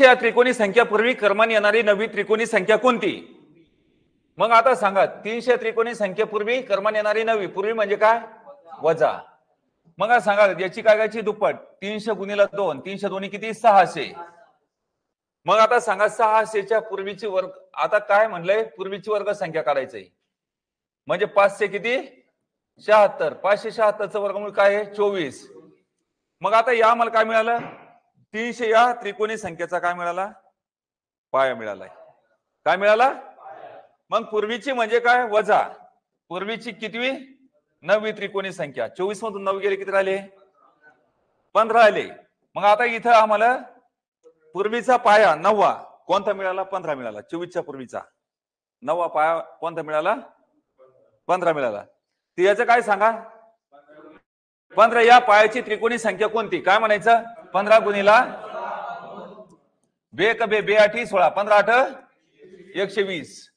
300 या त्रिकोणी संख्यापूर्वी क्रमाने येणारी नवी त्रिकोणी संख्या कोणती? मग आता सांगा 300 त्रिकोणी संख्येपूर्वी क्रमाने येणारी नवी, पूर्वी म्हणजे काय? वजा. मग सांगा याची काय करायची? दुप्पट. 300 गुणिले 2, 300 दोन्ही किती? 600. मग आता सांगा 600च्या पूर्वीची वर्ग, आता काय म्हणलंय? पूर्वीची वर्ग संख्या काढायची म्हणजे 500 किती? 76. 576चं वर्गमूळ काय आहे? 24. मग आता या मला काय मिळालं? 300 या त्रिकोणी संख्येचा काय मिळाला? पाया मिळालाय. काय मिळाला? मग पूर्वीची म्हणजे काय? वजा. पूर्वीची कितवी? नववी त्रिकोणी संख्या. 24 मधून 9 गेले किती राहिले? 15 आले. मग आता इथं आम्हाला पूर्वीचा पाया 9वा कोणता मिळाला? 15 मिळाला. 24च्या पूर्वीचा 9वा पाया कोणता मिळाला? 15 मिळाला. तर याचं काय सांगा? 15 या पायाची त्रिकोणी संख्या कोणती? काय म्हणायचं? 15 गुणिला बे क बे 8 16, 15 8 120.